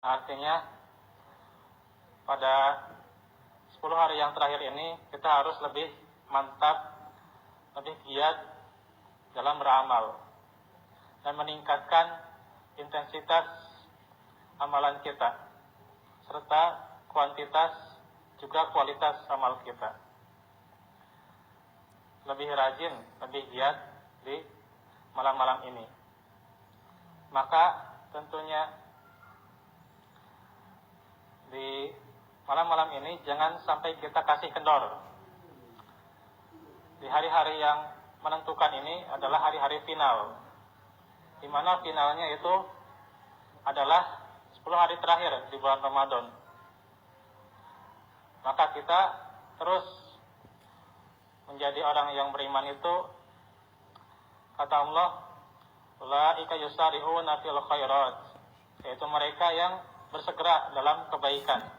Artinya pada 10 hari yang terakhir ini kita harus lebih mantap, lebih giat dalam beramal dan meningkatkan intensitas amalan kita serta kuantitas juga kualitas amal kita. Lebih rajin, lebih giat di malam-malam ini. Maka tentunya di malam-malam ini jangan sampai kita kasih kendor. Di hari-hari yang menentukan ini adalah hari-hari final, di mana finalnya itu adalah 10 hari terakhir di bulan Ramadan. Maka kita terus menjadi orang yang beriman itu, kata Allah, ulaika yusari'una fil khairat, yaitu mereka yang bersegera dalam kebaikan.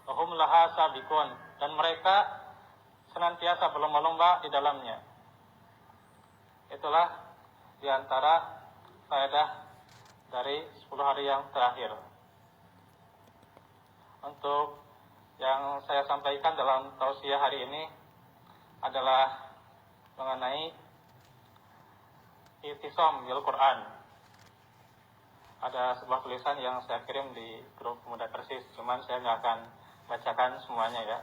Wahum laha sabiqun, dan mereka senantiasa berlomba-lomba di dalamnya. Itulah diantara faedah dari 10 hari yang terakhir. Untuk yang saya sampaikan dalam tausiah hari ini adalah mengenai i'tisam bil Quran. Ada sebuah tulisan yang saya kirim di grup Pemuda Persis, cuman saya nggak akan bacakan semuanya ya.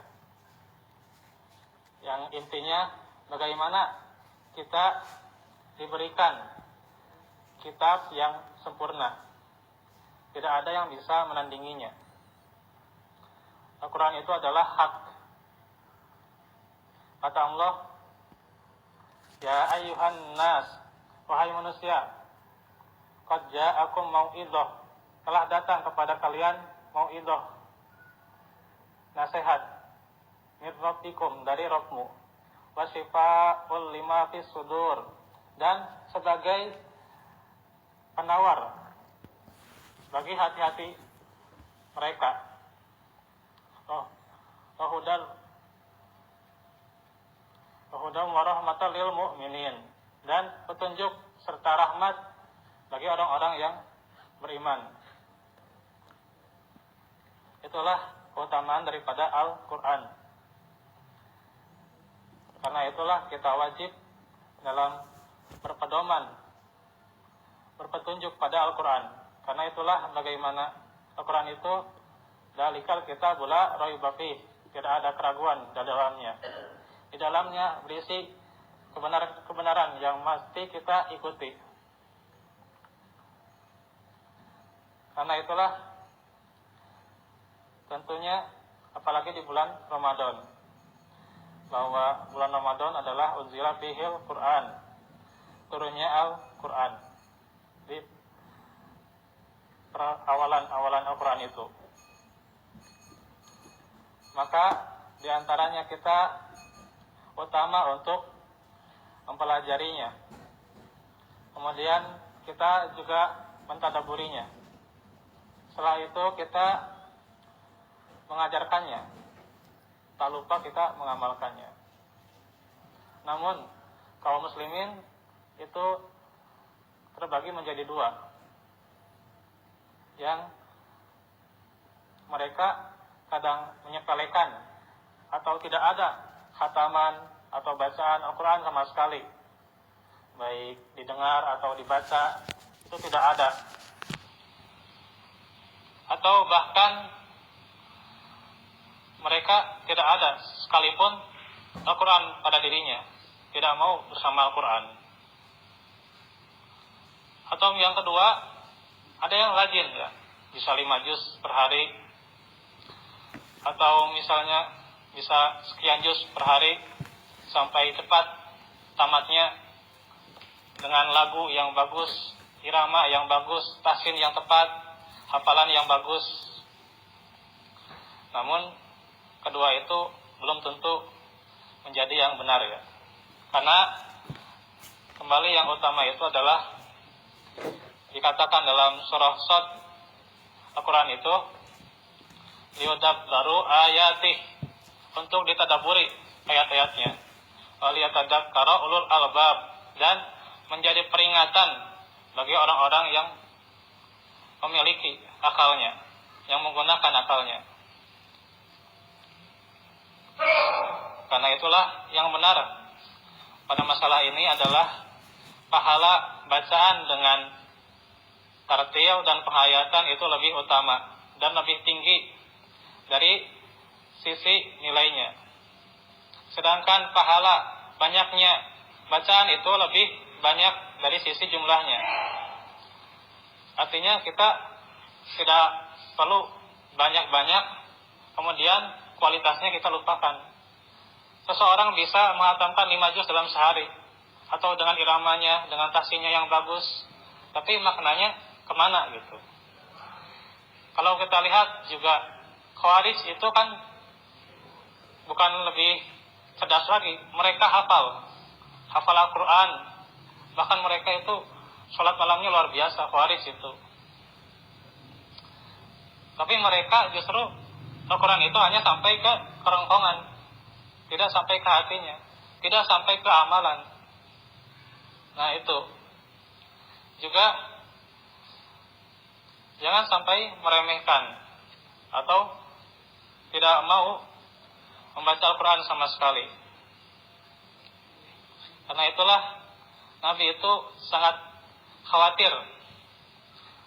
Yang intinya bagaimana kita diberikan kitab yang sempurna, tidak ada yang bisa menandinginya. Al-Quran itu adalah hak. Kata Allah, ya ayyuhan nas, wahai manusia, qad ja'akum mau'idhah, telah datang kepada kalian mau'idhah, nasihat, min rabbikum, dari Rabbmu, wa syifaa'ul lima fis sudur, dan sebagai penawar bagi hati-hati mereka. Wahudan warahmatan lil mu'minin, dan petunjuk serta rahmat bagi orang-orang yang beriman. Itulah keutamaan daripada Al-Quran. Karena itulah kita wajib dalam berpedoman, berpetunjuk pada Al-Quran. Karena itulah bagaimana Al-Quran itu dalikal kitabul la raiba fih, tidak ada keraguan di dalamnya. Di dalamnya berisi kebenaran yang mesti kita ikuti. Karena itulah tentunya apalagi di bulan Ramadan, bahwa bulan Ramadan adalah unzila fihil Quran, turunnya Al-Quran, di awalan Al-Quran itu. Maka diantaranya kita utama untuk mempelajarinya, kemudian kita juga mentadaburinya. Setelah itu kita mengajarkannya, tak lupa kita mengamalkannya. Namun kaum muslimin itu terbagi menjadi dua, yang mereka kadang menyepelekan atau tidak ada khataman atau bacaan Al-Quran sama sekali, baik didengar atau dibaca, itu tidak ada. Atau bahkan mereka tidak ada sekalipun Al-Quran pada dirinya, tidak mau bersama Al-Quran. Atau yang kedua, ada yang rajin ya, bisa 5 juz per hari, atau misalnya bisa sekian juz per hari sampai tepat tamatnya dengan lagu yang bagus, irama yang bagus, tahsin yang tepat, hafalan yang bagus. Namun kedua itu belum tentu menjadi yang benar ya. Karena kembali yang utama itu adalah dikatakan dalam surah Shad Al-Quran itu liyudabbaru ayatih, untuk ditadaburi ayat-ayatnya, waliyatadzakkara ulul albab, dan menjadi peringatan bagi orang-orang yang memiliki akalnya, yang menggunakan akalnya. Karena itulah yang benar pada masalah ini adalah pahala bacaan dengan tartil dan penghayatan itu lebih utama dan lebih tinggi dari sisi nilainya. Sedangkan pahala banyaknya bacaan itu lebih banyak dari sisi jumlahnya. Artinya kita tidak perlu banyak-banyak, kemudian kualitasnya kita lupakan. Seseorang bisa menghatamkan 5 juz dalam sehari, atau dengan iramanya, dengan tahsinnya yang bagus, tapi maknanya kemana gitu. Kalau kita lihat juga Khawarij itu kan bukan lebih cerdas lagi, mereka hafal Al-Quran, bahkan mereka itu sholat malamnya luar biasa, Khawarij itu. Tapi mereka justru Al-Quran itu hanya sampai ke kerongkongan, tidak sampai ke hatinya, tidak sampai ke amalan. Nah itu juga jangan sampai meremehkan atau tidak mau membaca Al-Quran sama sekali. Karena itulah Nabi itu sangat khawatir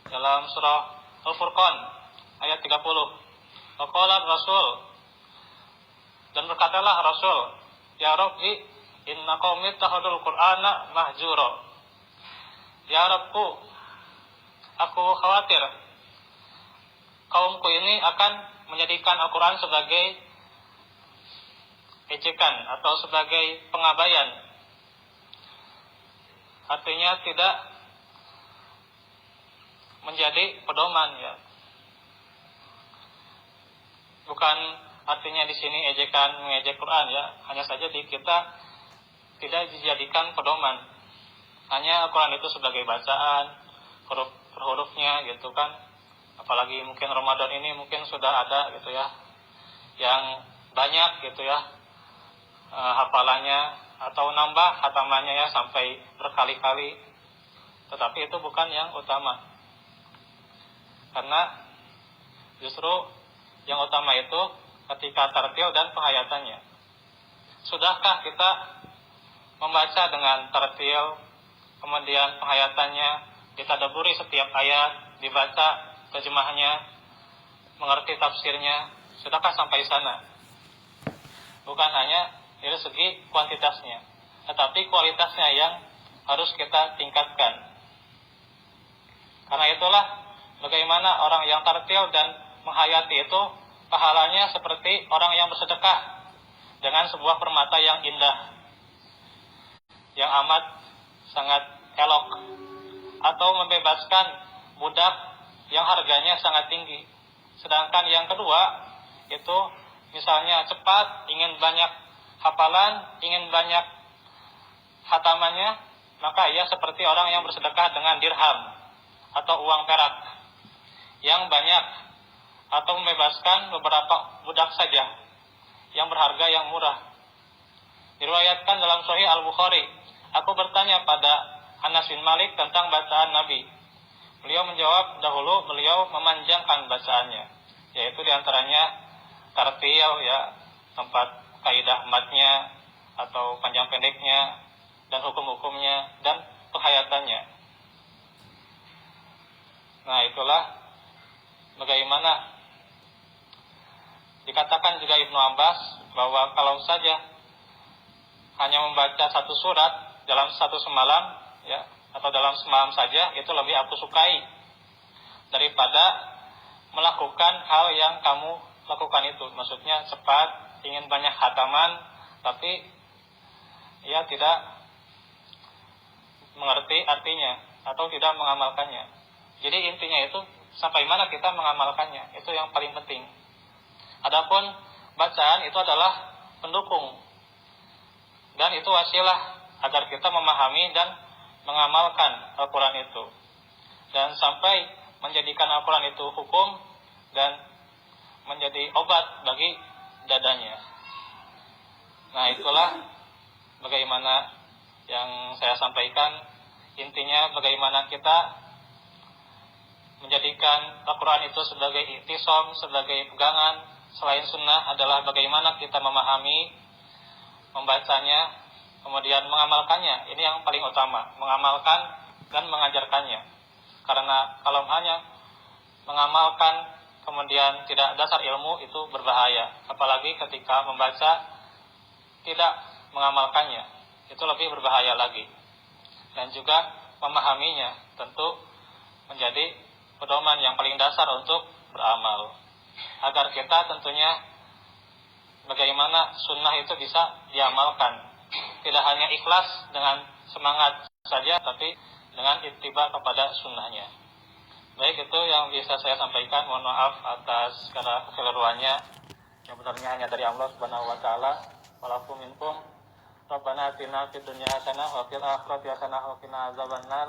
dalam surah Al-Furqan ayat 30. Waqala Rasul, dan berkatalah Rasul, ya Rabbi, inna qaumi ittakhadul Qur'ana mahjura. Ya Rabbku, aku khawatir kaumku ini akan menjadikan Al-Quran sebagai ejekan atau sebagai pengabaian. Artinya tidak menjadi pedoman, ya. Bukan artinya di sini ejekan mengejek Quran, ya. Hanya saja di kita tidak dijadikan pedoman. Hanya Al-Quran itu sebagai bacaan, huruf per hurufnya gitu kan. Apalagi mungkin Ramadan ini mungkin sudah ada gitu ya, yang banyak gitu ya hafalannya atau nambah hatamannya ya sampai berkali-kali. Tetapi itu bukan yang utama. Karena justru yang utama itu ketika tartil dan penghayatannya. Sudahkah kita membaca dengan tartil, kemudian penghayatannya, ditadaburi setiap ayat, dibaca terjemahnya, mengerti tafsirnya, sudahkah sampai sana? Bukan hanya dari segi kuantitasnya, tetapi kualitasnya yang harus kita tingkatkan. Karena itulah bagaimana orang yang tartil dan menghayati itu pahalanya seperti orang yang bersedekah dengan sebuah permata yang indah, yang amat sangat elok, atau membebaskan budak yang harganya sangat tinggi. Sedangkan yang kedua itu misalnya cepat, ingin banyak hafalan, ingin banyak hatamannya, maka ia seperti orang yang bersedekah dengan dirham atau uang perak yang banyak, atau membebaskan beberapa budak saja yang berharga yang murah. Diriwayatkan dalam Sahih Al-Bukhari, aku bertanya pada Anas bin Malik tentang bacaan Nabi. Beliau menjawab, dahulu beliau memanjangkan bacaannya, yaitu diantaranya tartil, ya, tempat kaidah matnya atau panjang pendeknya dan hukum-hukumnya dan penghayatannya. Nah itulah bagaimana dikatakan juga Ibnu Abbas bahwa kalau saja hanya membaca satu surat dalam satu semalam, ya, atau dalam semalam saja, itu lebih aku sukai daripada melakukan hal yang kamu lakukan itu. Maksudnya cepat, ingin banyak hataman, tapi ia tidak mengerti artinya atau tidak mengamalkannya. Jadi intinya itu sampai mana kita mengamalkannya, itu yang paling penting. Adapun bacaan itu adalah pendukung, dan itu wasilah agar kita memahami dan mengamalkan Al-Quran itu, dan sampai menjadikan Al-Quran itu hukum dan menjadi obat bagi dadanya. Nah itulah bagaimana yang saya sampaikan. Intinya bagaimana kita menjadikan Al-Quran itu sebagai i'tisam, sebagai pegangan selain sunnah adalah bagaimana kita memahami, membacanya, kemudian mengamalkannya. Ini yang paling utama, mengamalkan dan mengajarkannya. Karena kalau hanya mengamalkan kemudian tidak dasar ilmu, itu berbahaya. Apalagi ketika membaca tidak mengamalkannya, itu lebih berbahaya lagi. Dan juga memahaminya tentu menjadi pedoman yang paling dasar untuk beramal, agar kita tentunya bagaimana sunnah itu bisa diamalkan, tidak hanya ikhlas dengan semangat saja, tapi dengan ittiba kepada sunnahnya. Baik, itu yang bisa saya sampaikan. Mohon maaf atas segala kekeliruannya, yang benarnya hanya dari Allah Subhanahu wa taala. Walakum minkum. Rabbana atina fid dunya hasanah wa fil akhirati hasanah wa qina azabannar.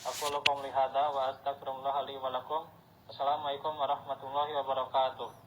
Aku lakum lihada wa astaghfirullah li wa lakum. Assalamualaikum warahmatullahi wabarakatuh.